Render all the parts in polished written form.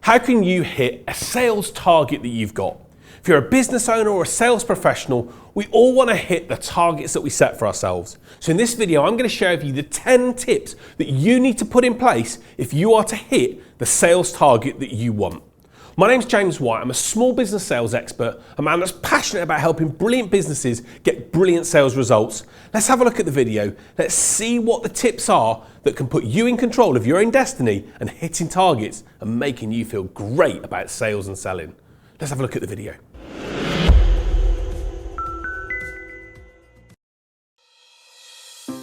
How can you hit a sales target that you've got? If you're a business owner or a sales professional, we all want to hit the targets that we set for ourselves. So in this video, I'm going to share with you the 10 tips that you need to put in place if you are to hit the sales target that you want. My name's James White. I'm a small business sales expert, a man that's passionate about helping brilliant businesses get brilliant sales results. Let's have a look at the video. Let's see what the tips are that can put you in control of your own destiny and hitting targets and making you feel great about sales and selling. Let's have a look at the video.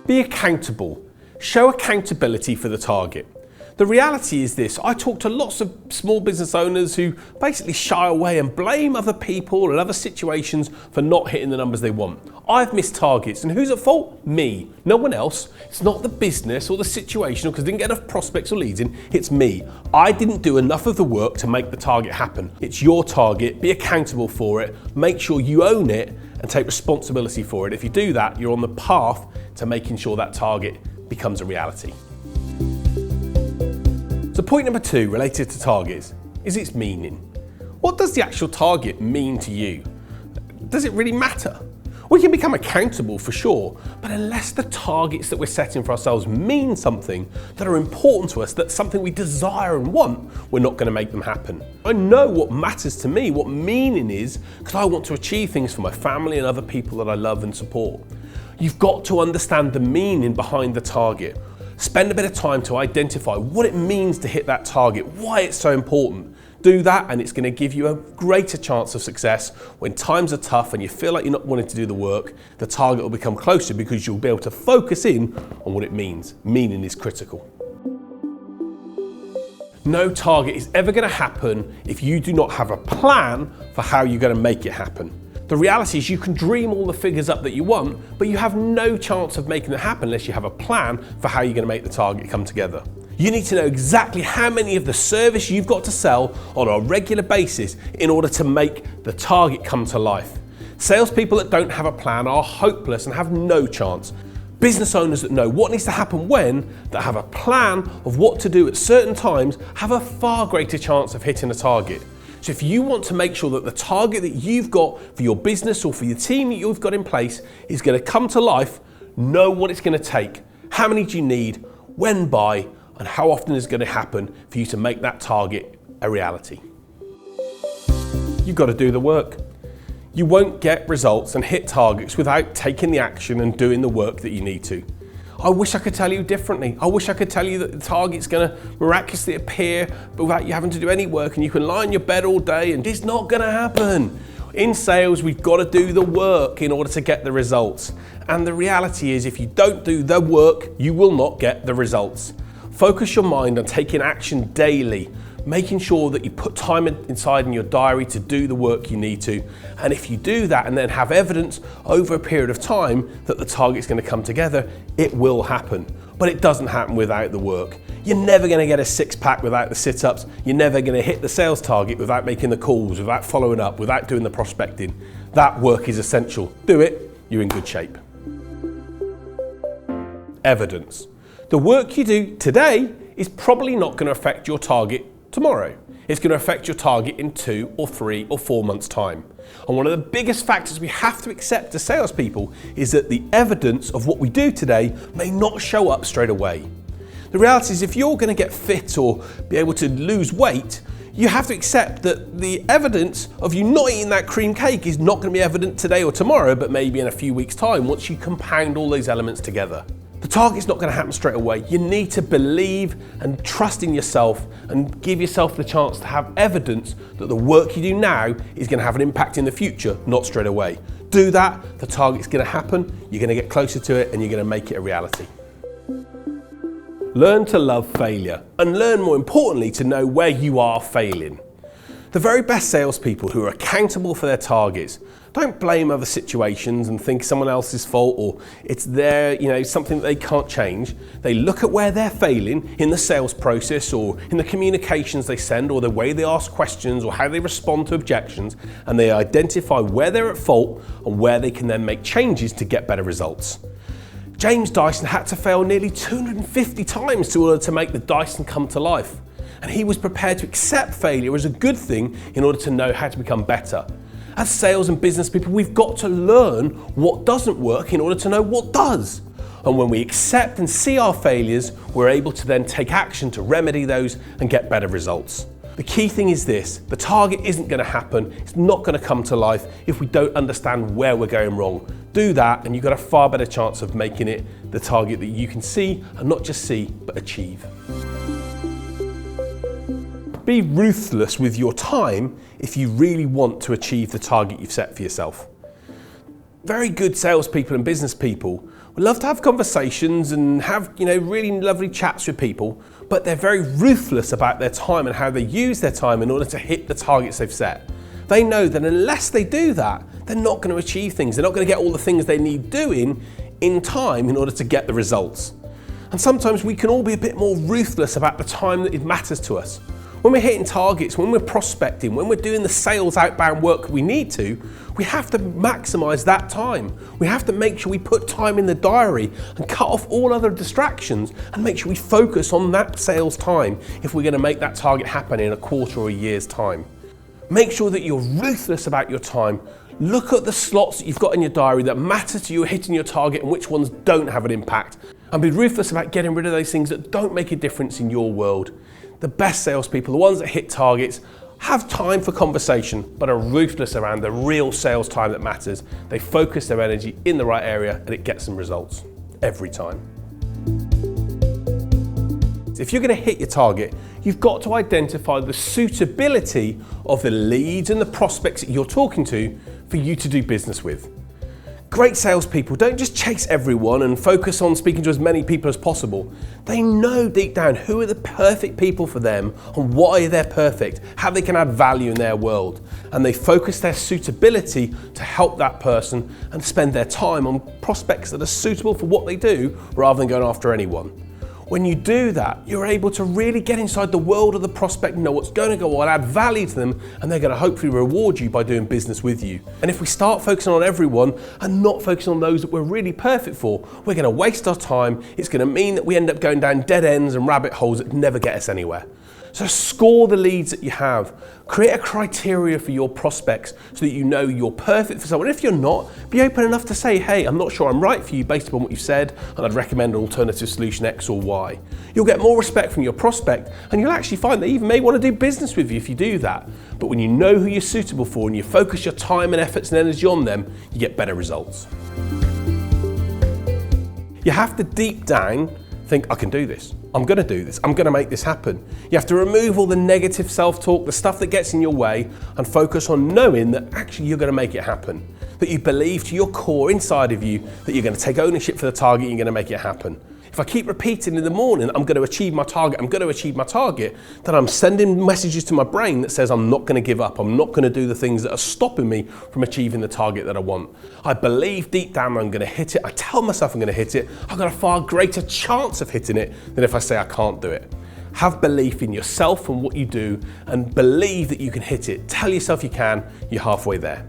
Be accountable. Show accountability for the target. The reality is this: I talk to lots of small business owners who basically shy away and blame other people and other situations for not hitting the numbers they want. I've missed targets, and who's at fault? Me, no one else. It's not the business or the situation because I didn't get enough prospects or leads in, it's me. I didn't do enough of the work to make the target happen. It's your target, be accountable for it, make sure you own it and take responsibility for it. If you do that, you're on the path to making sure that target becomes a reality. So point number 2 related to targets is its meaning. What does the actual target mean to you? Does it really matter? We can become accountable for sure, but unless the targets that we're setting for ourselves mean something, that are important to us, that's something we desire and want, we're not going to make them happen. I know what matters to me, what meaning is, because I want to achieve things for my family and other people that I love and support. You've got to understand the meaning behind the target. Spend a bit of time to identify what it means to hit that target, why it's so important. Do that and it's going to give you a greater chance of success. When times are tough and you feel like you're not wanting to do the work, the target will become closer because you'll be able to focus in on what it means. Meaning is critical. No target is ever going to happen if you do not have a plan for how you're going to make it happen. The reality is you can dream all the figures up that you want, but you have no chance of making it happen unless you have a plan for how you're going to make the target come together. You need to know exactly how many of the service you've got to sell on a regular basis in order to make the target come to life. Salespeople that don't have a plan are hopeless and have no chance. Business owners that know what needs to happen when, that have a plan of what to do at certain times, have a far greater chance of hitting a target. So if you want to make sure that the target that you've got for your business or for your team that you've got in place is going to come to life, know what it's going to take. How many do you need, when by, and how often is it going to happen for you to make that target a reality. You've got to do the work. You won't get results and hit targets without taking the action and doing the work that you need to. I wish I could tell you differently. I wish I could tell you that the target's going to miraculously appear without you having to do any work and you can lie in your bed all day, and it's not going to happen. In sales, we've got to do the work in order to get the results. And the reality is, if you don't do the work, you will not get the results. Focus your mind on taking action daily, making sure that you put time inside in your diary to do the work you need to. And if you do that and then have evidence over a period of time that the target's going to come together, it will happen. But it doesn't happen without the work. You're never going to get a six-pack without the sit-ups. You're never going to hit the sales target without making the calls, without following up, without doing the prospecting. That work is essential. Do it, you're in good shape. Evidence. The work you do today is probably not going to affect your target tomorrow. It's going to affect your target in 2 or 3 or 4 months' time. And one of the biggest factors we have to accept as salespeople is that the evidence of what we do today may not show up straight away. The reality is, if you're going to get fit or be able to lose weight, you have to accept that the evidence of you not eating that cream cake is not going to be evident today or tomorrow, but maybe in a few weeks' time once you compound all those elements together. The target's not going to happen straight away. You need to believe and trust in yourself and give yourself the chance to have evidence that the work you do now is going to have an impact in the future, not straight away. Do that, the target's going to happen, you're going to get closer to it, and you're going to make it a reality. Learn to love failure, and learn, more importantly, to know where you are failing. The very best salespeople who are accountable for their targets don't blame other situations and think someone else's fault or it's something that they can't change. They look at where they're failing in the sales process or in the communications they send or the way they ask questions or how they respond to objections, and they identify where they're at fault and where they can then make changes to get better results. James Dyson had to fail nearly 250 times in order to make the Dyson come to life. and he was prepared to accept failure as a good thing in order to know how to become better. As sales and business people, we've got to learn what doesn't work in order to know what does. And when we accept and see our failures, we're able to then take action to remedy those and get better results. The key thing is this: the target isn't going to happen, it's not going to come to life if we don't understand where we're going wrong. Do that and you've got a far better chance of making it the target that you can see, and not just see, but achieve. Be ruthless with your time if you really want to achieve the target you've set for yourself. Very good salespeople and business people would love to have conversations and have, really lovely chats with people, but they're very ruthless about their time and how they use their time in order to hit the targets they've set. They know that unless they do that, they're not going to achieve things. They're not going to get all the things they need doing in time in order to get the results. And sometimes we can all be a bit more ruthless about the time that it matters to us. When we're hitting targets, when we're prospecting, when we're doing the sales outbound work we need to, we have to maximize that time. We have to make sure we put time in the diary and cut off all other distractions and make sure we focus on that sales time if we're going to make that target happen in a quarter or a year's time. Make sure that you're ruthless about your time. Look at the slots that you've got in your diary that matter to you hitting your target and which ones don't have an impact. And be ruthless about getting rid of those things that don't make a difference in your world. The best salespeople, the ones that hit targets, have time for conversation, but are ruthless around the real sales time that matters. They focus their energy in the right area and it gets them results every time. If you're going to hit your target, you've got to identify the suitability of the leads and the prospects that you're talking to for you to do business with. Great salespeople don't just chase everyone and focus on speaking to as many people as possible. They know deep down who are the perfect people for them and why they're perfect, how they can add value in their world. And they focus their suitability to help that person and spend their time on prospects that are suitable for what they do rather than going after anyone. When you do that, you're able to really get inside the world of the prospect, know what's going to go on, add value to them, and they're going to hopefully reward you by doing business with you. And if we start focusing on everyone and not focusing on those that we're really perfect for, we're going to waste our time. It's going to mean that we end up going down dead ends and rabbit holes that never get us anywhere. So score the leads that you have. Create a criteria for your prospects so that you know you're perfect for someone. If you're not, be open enough to say, hey, I'm not sure I'm right for you based upon what you've said, and I'd recommend an alternative solution X or Y. You'll get more respect from your prospect, and you'll actually find they even may want to do business with you if you do that. But when you know who you're suitable for and you focus your time and efforts and energy on them, you get better results. You have to deep down think, I can do this. I'm going to do this. I'm going to make this happen. You have to remove all the negative self-talk, the stuff that gets in your way, and focus on knowing that actually you're going to make it happen. That you believe to your core inside of you that you're going to take ownership for the target, you're going to make it happen. If I keep repeating in the morning, I'm going to achieve my target, I'm going to achieve my target, then I'm sending messages to my brain that says I'm not going to give up, I'm not going to do the things that are stopping me from achieving the target that I want. I believe deep down I'm going to hit it, I tell myself I'm going to hit it, I've got a far greater chance of hitting it than if I say I can't do it. Have belief in yourself and what you do, and believe that you can hit it. Tell yourself you can, you're halfway there.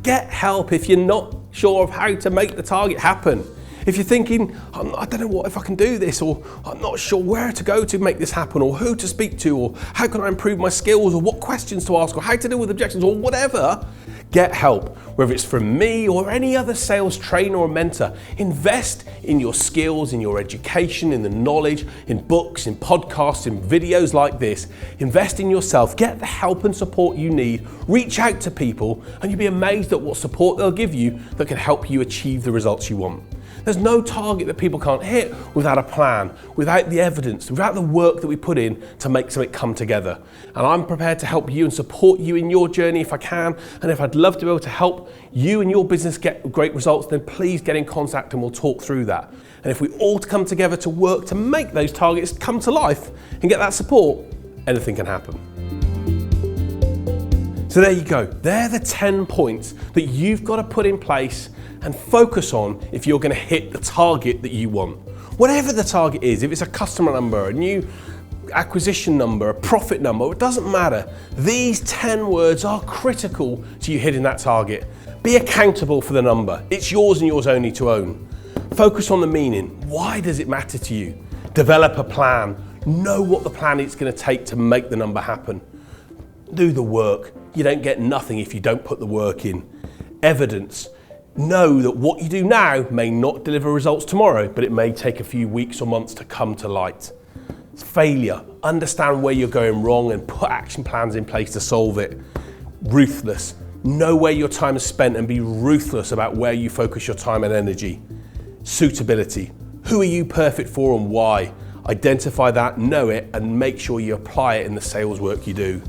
Get help if you're not sure of how to make the target happen. If you're thinking, I don't know what if I can do this, or I'm not sure where to go to make this happen, or who to speak to, or how can I improve my skills, or what questions to ask, or how to deal with objections, or whatever, get help. Whether it's from me or any other sales trainer or mentor, invest in your skills, in your education, in the knowledge, in books, in podcasts, in videos like this. Invest in yourself, get the help and support you need, reach out to people, and you'll be amazed at what support they'll give you that can help you achieve the results you want. There's no target that people can't hit without a plan, without the evidence, without the work that we put in to make something come together. And I'm prepared to help you and support you in your journey if I can. And if I'd love to be able to help you and your business get great results, then please get in contact and we'll talk through that. And if we all come together to work to make those targets come to life and get that support, anything can happen. So there you go. They're the 10 points that you've got to put in place and focus on if you're going to hit the target that you want. Whatever the target is, if it's a customer number, a new acquisition number, a profit number, it doesn't matter. These 10 words are critical to you hitting that target. Be accountable for the number. It's yours and yours only to own. Focus on the meaning. Why does it matter to you? Develop a plan. Know what the plan is going to take to make the number happen. Do the work. You don't get nothing if you don't put the work in. Evidence. Know that what you do now may not deliver results tomorrow, but it may take a few weeks or months to come to light. Failure. Understand where you're going wrong and put action plans in place to solve it. Ruthless. Know where your time is spent and be ruthless about where you focus your time and energy. Suitability. Who are you perfect for and why? Identify that, know it, and make sure you apply it in the sales work you do.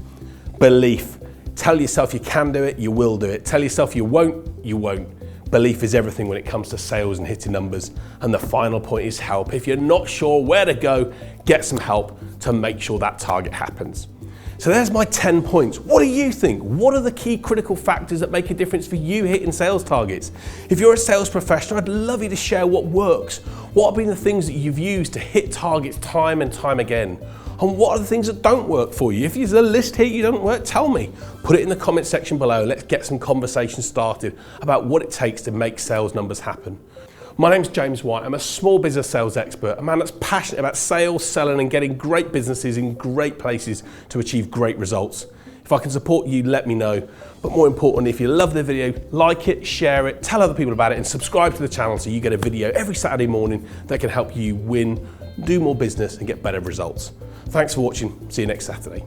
Belief. Tell yourself you can do it, you will do it. Tell yourself you won't, you won't. Belief is everything when it comes to sales and hitting numbers. And the final point is help. If you're not sure where to go, get some help to make sure that target happens. So there's my 10 points. What do you think? What are the key critical factors that make a difference for you hitting sales targets? If you're a sales professional, I'd love you to share what works. What have been the things that you've used to hit targets time and time again? And what are the things that don't work for you? If there's a list here you don't work, tell me. Put it in the comment section below. Let's get some conversation started about what it takes to make sales numbers happen. My name's James White. I'm a small business sales expert, a man that's passionate about sales, selling, and getting great businesses in great places to achieve great results. If I can support you, let me know. But more importantly, if you love the video, like it, share it, tell other people about it, and subscribe to the channel so you get a video every Saturday morning that can help you win, do more business, and get better results. Thanks for watching. See you next Saturday.